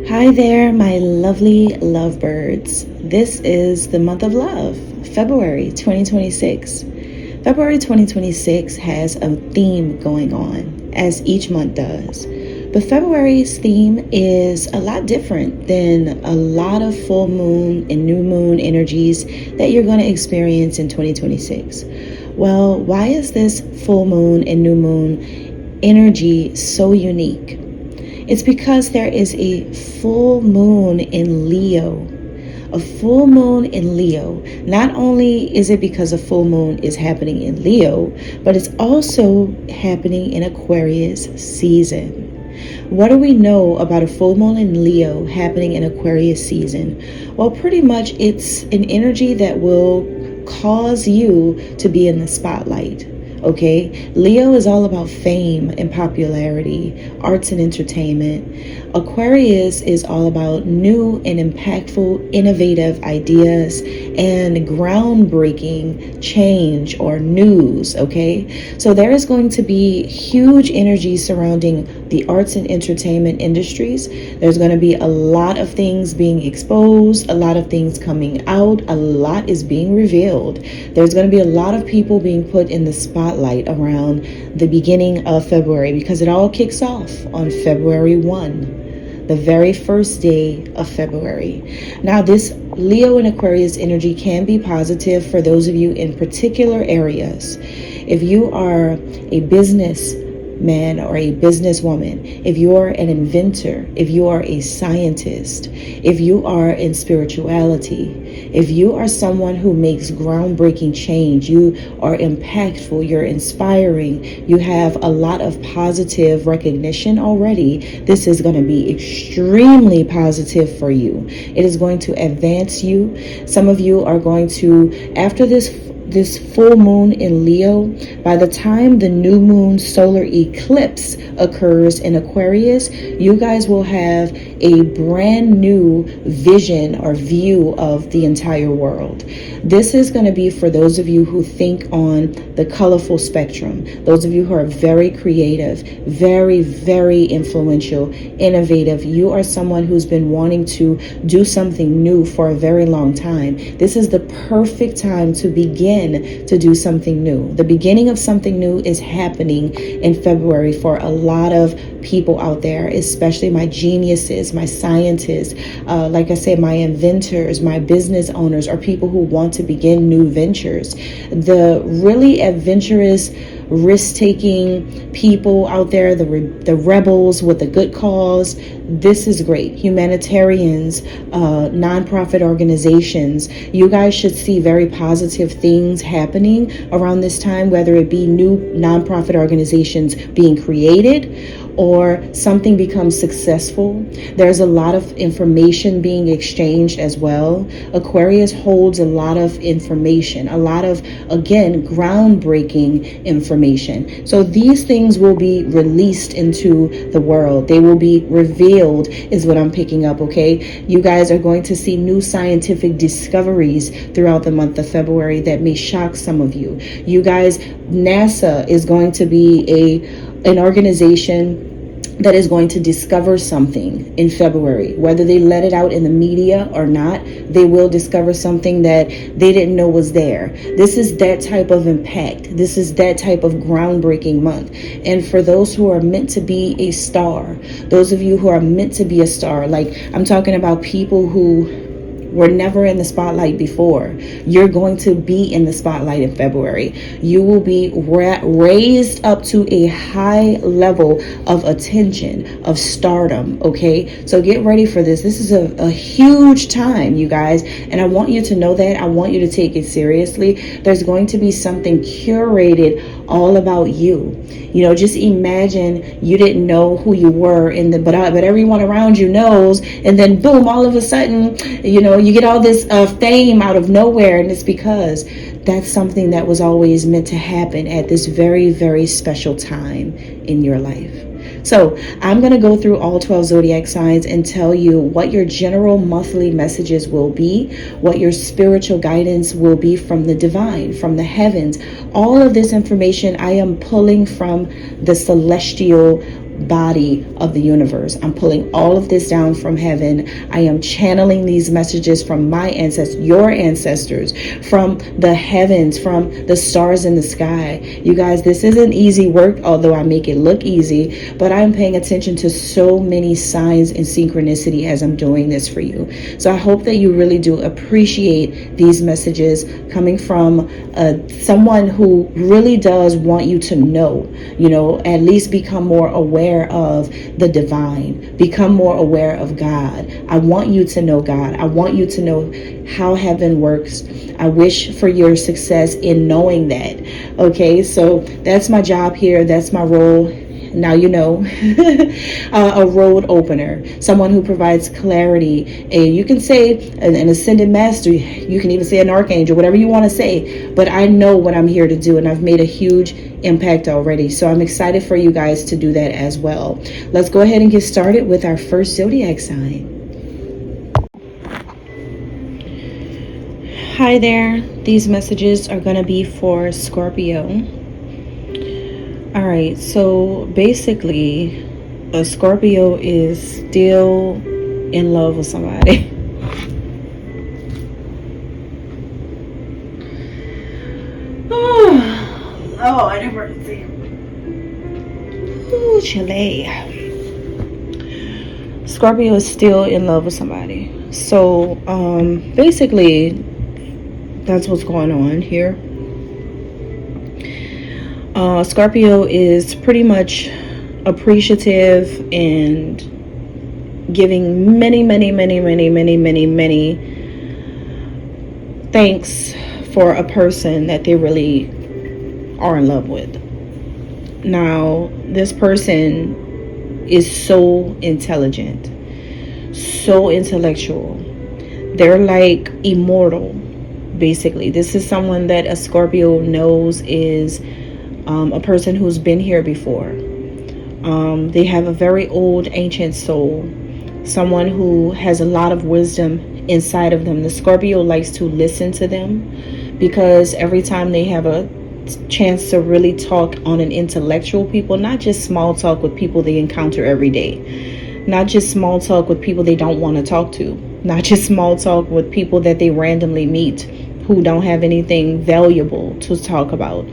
Hi there, my lovely lovebirds. This is the month of love, February 2026. February 2026 has a theme going on, as each month does. But February's theme is a lot different than a lot of full moon and new moon energies that you're going to experience in 2026. Well, why is this full moon and new moon energy so unique? It's because there is a full moon in Leo. A full moon in Leo. Not only is it because a full moon is happening in Leo, but it's also happening in Aquarius season. What do we know about a full moon in Leo happening in Aquarius season? Well, pretty much it's an energy that will cause you to be in the spotlight. Okay, Leo is all about fame and popularity, arts and entertainment. Aquarius is all about new and impactful, innovative ideas and groundbreaking change or news. Okay, so there is going to be huge energy surrounding the arts and entertainment industries. There's going to be a lot of things being exposed, a lot of things coming out, a lot is being revealed. There's going to be a lot of people being put in the spotlight around the beginning of February because it all kicks off on February 1, the very first day of February. Now, this Leo and Aquarius energy can be positive for those of you in particular areas. If you are a businessman or a businesswoman, if you are an inventor, if you are a scientist, if you are in spirituality, if you are someone who makes groundbreaking change, you are impactful, you're inspiring, you have a lot of positive recognition already, this is going to be extremely positive for you. It is going to advance you. Some of you are going to, after this full moon in Leo, by the time the new moon solar eclipse occurs in Aquarius, you guys will have a brand new vision or view of the entire world. This is going to be for those of you who think on the colorful spectrum, those of you who are very creative, very, very influential, innovative. You are someone who's been wanting to do something new for a very long time. This is the perfect time to begin to do something new. The beginning of something new is happening in February for a lot of people out there, especially my geniuses, my scientists, like I said, my inventors, my business owners, or people who want to begin new ventures. The really adventurous, risk-taking people out there, the rebels with a good cause, this is great. Humanitarians, nonprofit organizations, you guys should see very positive things happening around this time, whether it be new nonprofit organizations being created or something becomes successful. There's a lot of information being exchanged as well. Aquarius holds a lot of information, a lot of, again, groundbreaking information. So these things will be released into the world. They will be revealed, is what I'm picking up, okay? You guys are going to see new scientific discoveries throughout the month of February that may shock some of you. You guys, NASA is going to be an organization that is going to discover something in February. Whether they let it out in the media or not, they will discover something that they didn't know was there. This is that type of impact. This is that type of groundbreaking month. And for those who are meant to be a star, those of you who are meant to be a star, like I'm talking about people who were never in the spotlight before. You're going to be in the spotlight in February. You will be raised up to a high level of attention, of stardom, okay? So get ready for this. This is a huge time, you guys, and I want you to know that. I want you to take it seriously. There's going to be something curated all about you. You know, just imagine you didn't know who you were but everyone around you knows, and then boom, all of a sudden, you know, you get all this fame out of nowhere, and it's because that's something that was always meant to happen at this very, very special time in your life. So I'm going to go through all 12 zodiac signs and tell you what your general monthly messages will be, what your spiritual guidance will be from the divine, from the heavens. All of this information I am pulling from the celestial body of the universe. I'm pulling all of this down from heaven. I am channeling these messages from my ancestors, your ancestors, from the heavens, from the stars in the sky. You guys, this isn't easy work, although I make it look easy, but I'm paying attention to so many signs and synchronicity as I'm doing this for you. So I hope that you really do appreciate these messages coming from someone who really does want you to know, at least become more aware of the divine, become more aware of God. I want you to know God. I want you to know how heaven works. I wish for your success in knowing that. Okay, so that's my job here. That's my role. Now you know. A road opener, someone who provides clarity. And you can say an ascended master, you can even say an archangel, whatever you want to say, but I know what I'm here to do, and I've made a huge impact already, so I'm excited for you guys to do that as well. Let's go ahead and get started with our first zodiac sign. Hi there, these messages are going to be for Scorpio. All right, so basically, a Scorpio is still in love with somebody. Oh, I never see. Ooh, Chile. Scorpio is still in love with somebody. So, basically, that's what's going on here. Scorpio is pretty much appreciative and giving many thanks for a person that they really are in love with. Now, this person is so intelligent, so intellectual. They're like immortal, basically. This is someone that a Scorpio knows is a person who's been here before. They have a very old, ancient soul, someone who has a lot of wisdom inside of them. The Scorpio likes to listen to them because every time they have a chance to really talk on an intellectual people, not just small talk with people they encounter every day, not just small talk with people they don't want to talk to, not just small talk with people that they randomly meet who don't have anything valuable to talk about.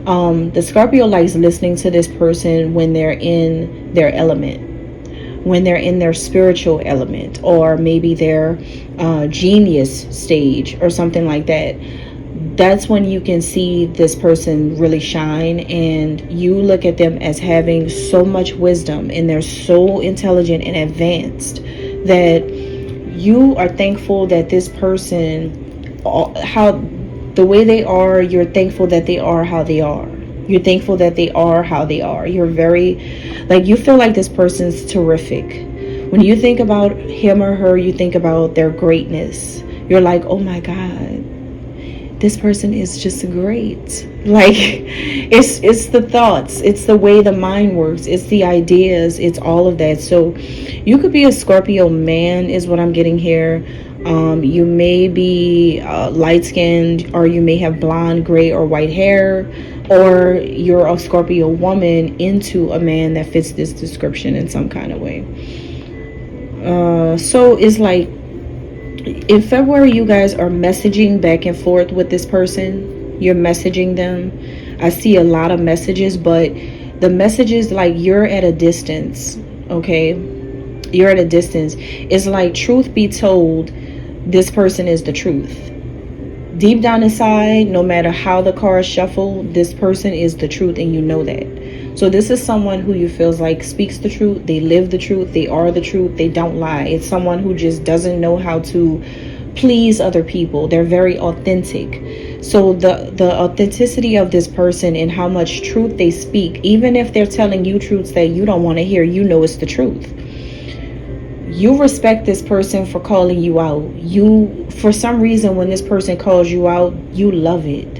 The Scorpio likes listening to this person when they're in their element, when they're in their spiritual element, or maybe their genius stage or something like that. That's when you can see this person really shine, and you look at them as having so much wisdom, and they're so intelligent and advanced that you are thankful that this person, the way they are, you're thankful that they are how they are. You're thankful that they are how they are. You're very, you feel like this person's terrific. When you think about him or her, you think about their greatness. You're like, oh my God, this person is just great. It's the thoughts, it's the way the mind works, it's the ideas, it's all of that. So you could be a Scorpio man is what I'm getting here. You may be light-skinned, or you may have blonde, gray, or white hair, or you're a Scorpio woman into a man that fits this description in some kind of way. So it's like in February, you guys are messaging back and forth with this person. You're messaging them. I see a lot of messages, but the messages, you're at a distance, okay? You're at a distance. It's like, truth be told, this person is the truth. Deep down inside, no matter how the cards shuffle, this person is the truth, and you know that. So this is someone who you feels like speaks the truth, they live the truth, they are the truth, they don't lie. It's someone who just doesn't know how to please other people. They're very authentic. So the authenticity of this person and how much truth they speak, even if they're telling you truths that you don't want to hear, you know it's the truth. You respect this person for calling you out. For some reason, when this person calls you out, you love it.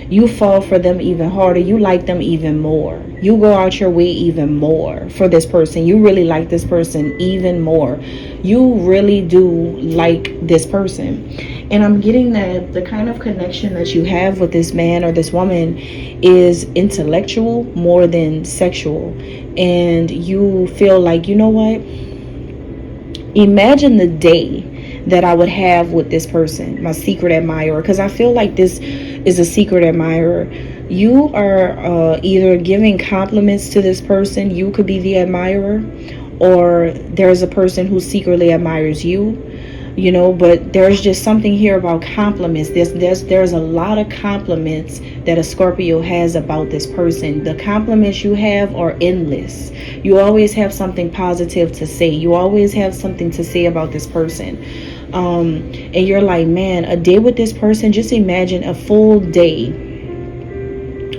you fall for them even harder. You like them even more. You go out your way even more for this person. You really like this person even more. You really do like this person. And I'm getting that the kind of connection that you have with this man or this woman is intellectual more than sexual. And you feel like, you know what? Imagine the day that I would have with this person, my secret admirer, because I feel like this is a secret admirer. You are either giving compliments to this person, you could be the admirer, or there's a person who secretly admires you, you know. But there's just something here about compliments. There's a lot of compliments that a Scorpio has about this person. The compliments you have are endless. You always have something positive to say. You always have something to say about this person. And you're like, man, a day with this person, just imagine a full day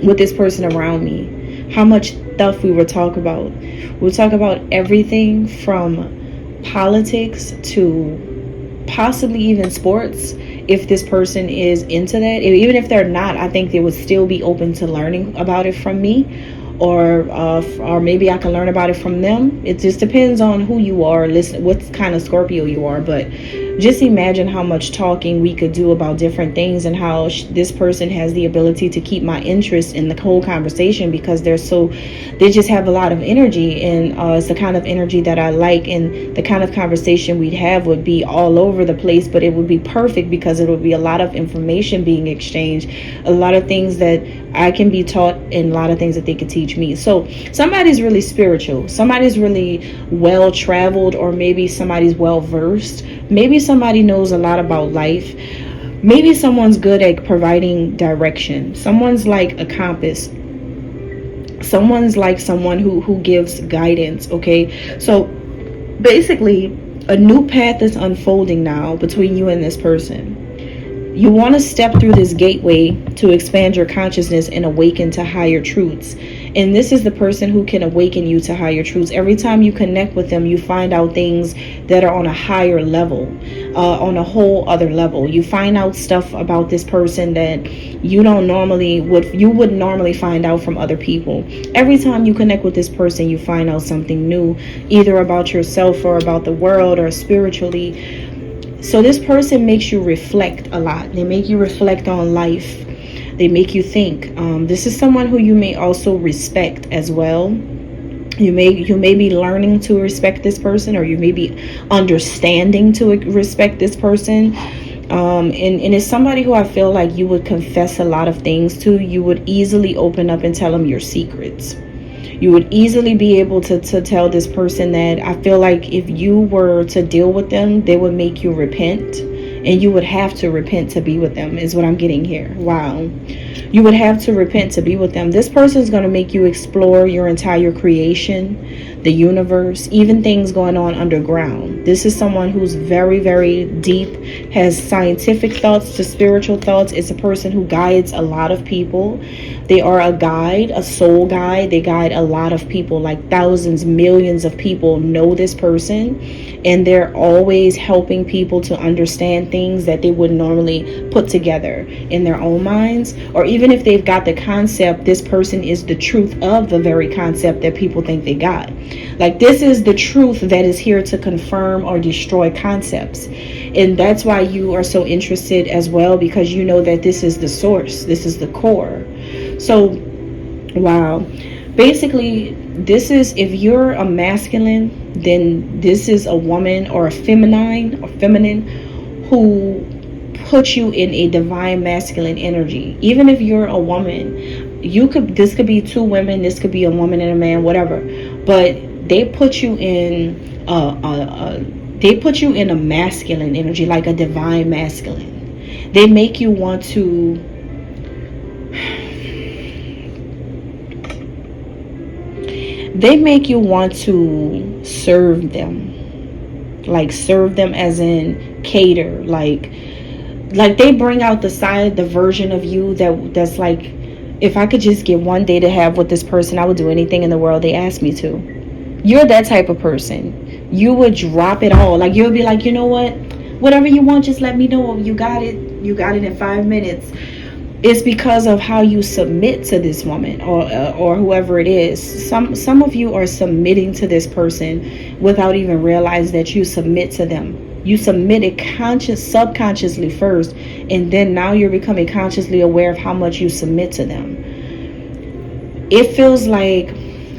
with this person around me. How much stuff we would talk about. We'll talk about everything from politics to possibly even sports, if this person is into that. Even if they're not, I think they would still be open to learning about it from me, or maybe I can learn about it from them. It just depends on who you are, listen, what kind of Scorpio you are. But just imagine how much talking we could do about different things, and how this person has the ability to keep my interest in the whole conversation, because they just have a lot of energy, and it's the kind of energy that I like, and the kind of conversation we'd have would be all over the place, but it would be perfect because it would be a lot of information being exchanged, a lot of things that I can be taught, and a lot of things that they could teach me. So somebody's really spiritual, somebody's really well traveled, or maybe somebody's well versed, maybe somebody knows a lot about life, maybe someone's good at providing direction, someone's like a compass, someone's like someone who gives guidance. Okay, so basically a new path is unfolding now between you and this person. You want to step through this gateway to expand your consciousness and awaken to higher truths. And this is the person who can awaken you to higher truths. Every time you connect with them, you find out things that are on a higher level, on a whole other level. You find out stuff about this person that you wouldn't normally find out from other people. Every time you connect with this person, you find out something new, either about yourself or about the world or spiritually. So this person makes you reflect a lot. They make you reflect on life. They make you think. This is someone who you may also respect as well. You may be learning to respect this person, or you may be understanding to respect this person. And it's somebody who I feel like you would confess a lot of things to. You would easily open up and tell them your secrets. You would easily be able to tell this person that I feel like if you were to deal with them, they would make you repent. And you would have to repent to be with them, is what I'm getting here. Wow. You would have to repent to be with them. This person is going to make you explore your entire creation, the universe, even things going on underground. This is someone who's very, very deep, has scientific thoughts to spiritual thoughts. It's a person who guides a lot of people. They are a guide, a soul guide. They guide a lot of people, like thousands, millions of people know this person. And they're always helping people to understand things that they would normally put together in their own minds. Or even if they've got the concept, this person is the truth of the very concept that people think they got. Like, this is the truth that is here to confirm or destroy concepts. And that's why you are so interested as well, because you know that this is the source. This is the core. So, wow. Basically, this is, if you're a masculine, then this is a woman or a feminine who puts you in a divine masculine energy. Even if you're a woman, this could be two women, this could be a woman and a man, whatever. But they put you in a masculine energy, like a divine masculine. They make you want to serve them. Like, serve them as in cater. Like they bring out the version of you that's like, if I could just get one day to have with this person, I would do anything in the world they asked me to. You're that type of person. You would drop it all. Like, you'll be like, you know what? Whatever you want, just let me know. You got it in 5 minutes. It's because of how you submit to this woman or whoever it is. Some of you are submitting to this person without even realizing that you submit to them. You submitted subconsciously first, and then now you're becoming consciously aware of how much you submit to them. It feels like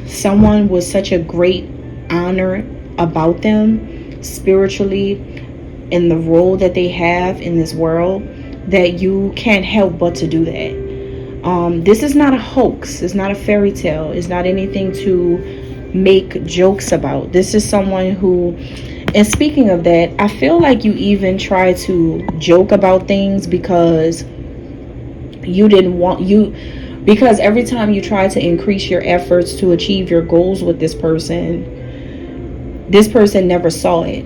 someone with such a great honor about them spiritually in the role that they have in this world, that you can't help but to do that. This is not a hoax. It's not a fairy tale. It's not anything to make jokes about. This is someone who, and speaking of that, I feel like you even try to joke about things because you didn't want you because every time you try to increase your efforts to achieve your goals with this person never saw it.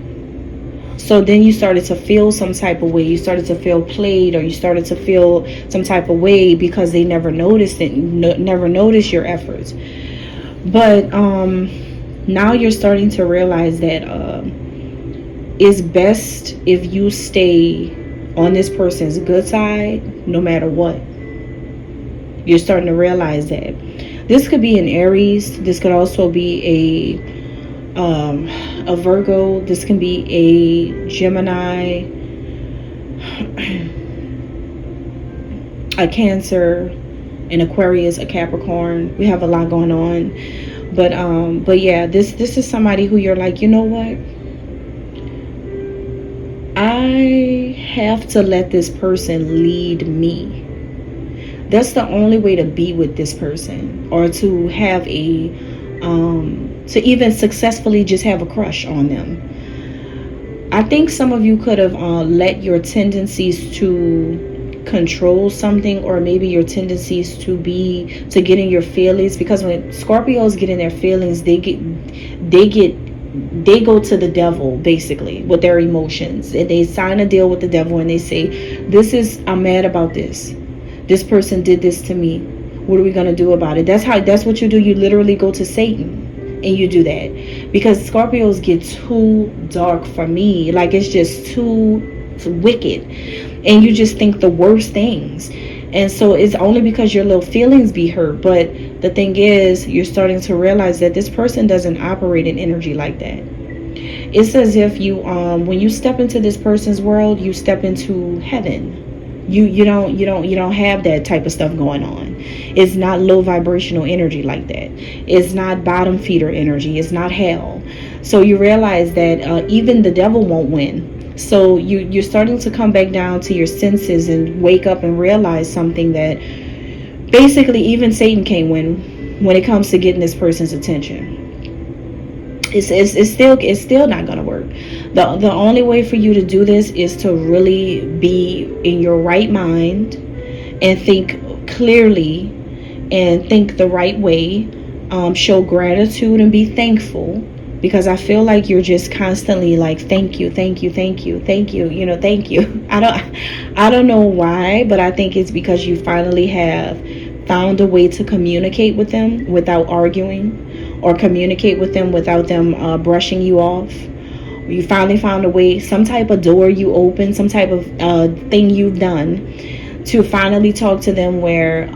So then you started to feel some type of way. You started to feel played, or you started to feel some type of way because they never noticed it, never noticed your efforts. But now you're starting to realize that it's best if you stay on this person's good side no matter what. You're starting to realize that. This could be an Aries. This could also be a Virgo. This can be a Gemini, a Cancer, an Aquarius, a Capricorn. We have a lot going on, but yeah, this is somebody who you're like, you know what, I have to let this person lead me. That's the only way to be with this person, or to have a to even successfully just have a crush on them. I think some of you could have let your tendencies to control something, or maybe your tendencies to get in your feelings, because when Scorpios get in their feelings, they go to the devil basically with their emotions, and they sign a deal with the devil, and they say, I'm mad about this person did this to me, what are we going to do about it? That's what you do. You literally go to Satan and you do that, because Scorpios get too dark for me. Like, it's just too wicked, and you just think the worst things. And so it's only because your little feelings be hurt. But the thing is, you're starting to realize that this person doesn't operate in energy like that. It's as if you when you step into this person's world, you step into heaven. You don't have that type of stuff going on. It's not low vibrational energy like that. It's not bottom feeder energy. It's not hell. So you realize that even the devil won't win. So you're starting to come back down to your senses and wake up and realize something, that basically even Satan can't win when it comes to getting this person's attention. It's still not gonna work. The only way for you to do this is to really be in your right mind and think clearly and think the right way. Show gratitude and be thankful, because I feel like you're just constantly like, thank you, thank you, thank you, thank you, thank you. I don't know why, but I think it's because you finally have found a way to communicate with them without arguing, or communicate with them without them brushing you off. You finally found a way, some type of door you open, some type of thing you've done to finally talk to them, where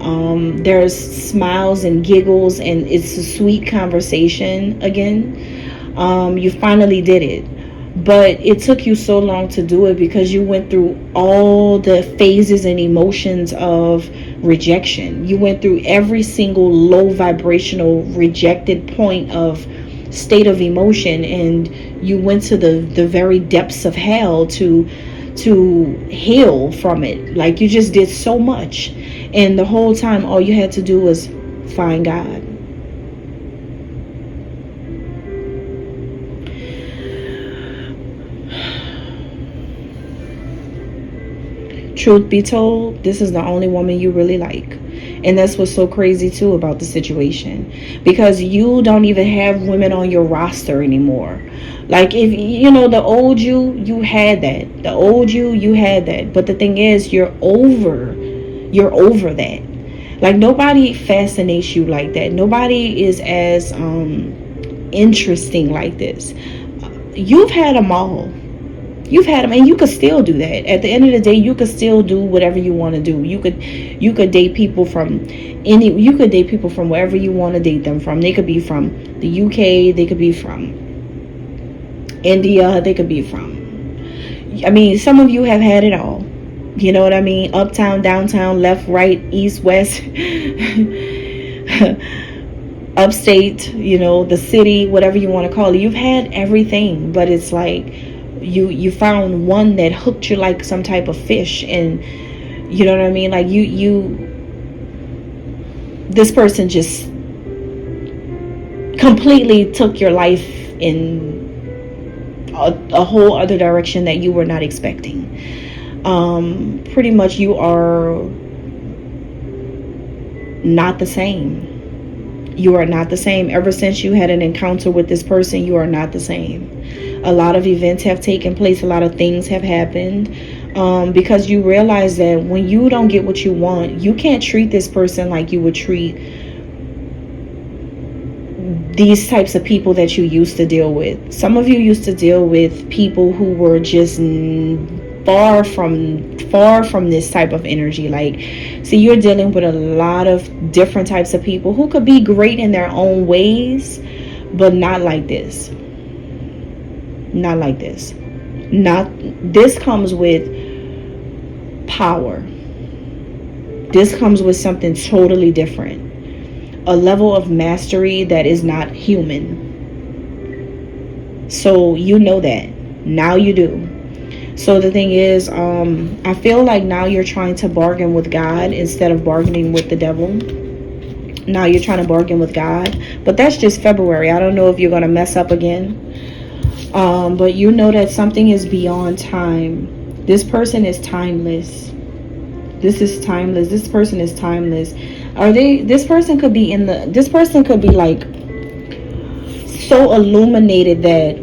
there's smiles and giggles and it's a sweet conversation again. You finally did it. But it took you so long to do it because you went through all the phases and emotions of rejection. You went through every single low vibrational rejected point of state of emotion, and you went to the very depths of hell to heal from it. Like, you just did so much, and the whole time all you had to do was find God. Truth be told, this is the only woman you really like. And that's what's so crazy too about the situation, because you don't even have women on your roster anymore. Like, if the old you had that. The old you had that. But the thing is, you're over that. Like, nobody fascinates you like that. Nobody is as interesting like this. You've had them all. You've had them, and you could still do that. At the end of the day, you could still do whatever you want to do. You could date people from you could date people from wherever you want to date them from. They could be from the UK, they could be from India, they could be from, I mean, some of you have had it all. You know what I mean? Uptown, downtown, left, right, east, west, upstate, you know, the city, whatever you want to call it. You've had everything, but it's like you found one that hooked you like some type of fish, and you know what I mean? Like this person just completely took your life in a whole other direction that you were not expecting. Pretty much you are not the same. You are not the same. Ever since you had an encounter with this person, you are not the same. A lot of events have taken place. A lot of things have happened, because you realize that when you don't get what you want, you can't treat this person like you would treat these types of people that you used to deal with. Some of you used to deal with people who were just far from this type of energy. Like, see, you're dealing with a lot of different types of people who could be great in their own ways, but not like this. Not like this. This comes with power. This comes with something totally different. A level of mastery that is not human. So you know that. Now you do. So the thing is, I feel like now you're trying to bargain with God instead of bargaining with the devil. Now you're trying to bargain with God. But that's just February. I don't know if you're going to mess up again. But you know that something is beyond time. This person is timeless. This is timeless. This person is timeless. This person could be like so illuminated that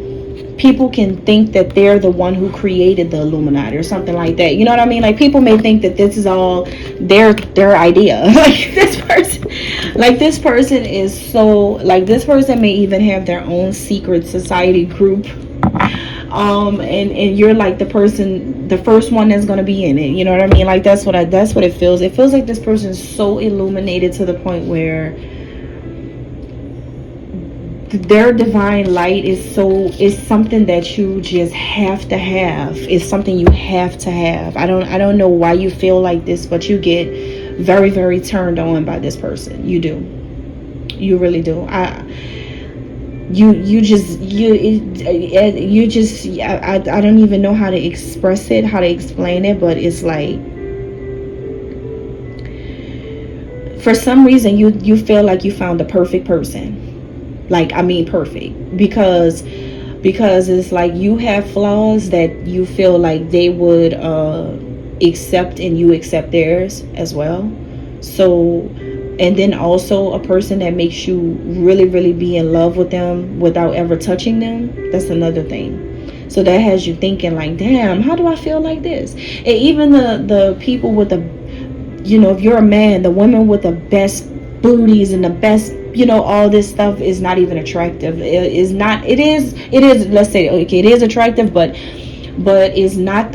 people can think that they're the one who created the Illuminati or something like that. You know what I mean? Like, people may think that this is all their idea. This person is so, like, this person may even have their own secret society group. And you're like the first one that's gonna be in it. You know what I mean? Like, that's what it feels. It feels like this person is so illuminated to the point where their divine light is something that you just have to have. It's something you have to have. I don't know why you feel like this, but you get very, very turned on by this person. You do. You really do. I don't even know how to express it, how to explain it, but it's like, for some reason you feel like you found the perfect person. Like, I mean perfect, because it's like you have flaws that you feel like they would accept, and you accept theirs as well. So, and then also a person that makes you really, really be in love with them without ever touching them. That's another thing. So that has you thinking like, damn, how do I feel like this? And even the people with the, you know, if you're a man, the women with the best booties and the best, you know, all this stuff is not even attractive. It is, let's say, okay, it is attractive, but is not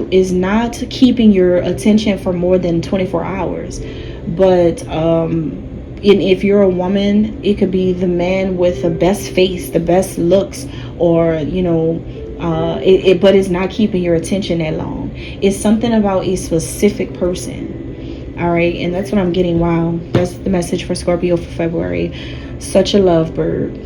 keeping your attention for more than 24 hours. But if you're a woman, it could be the man with the best face, the best looks, or, you know, but it's not keeping your attention that long. It's something about a specific person. All right, and that's what I'm getting. Wow, that's the message for Scorpio for February. Such a lovebird.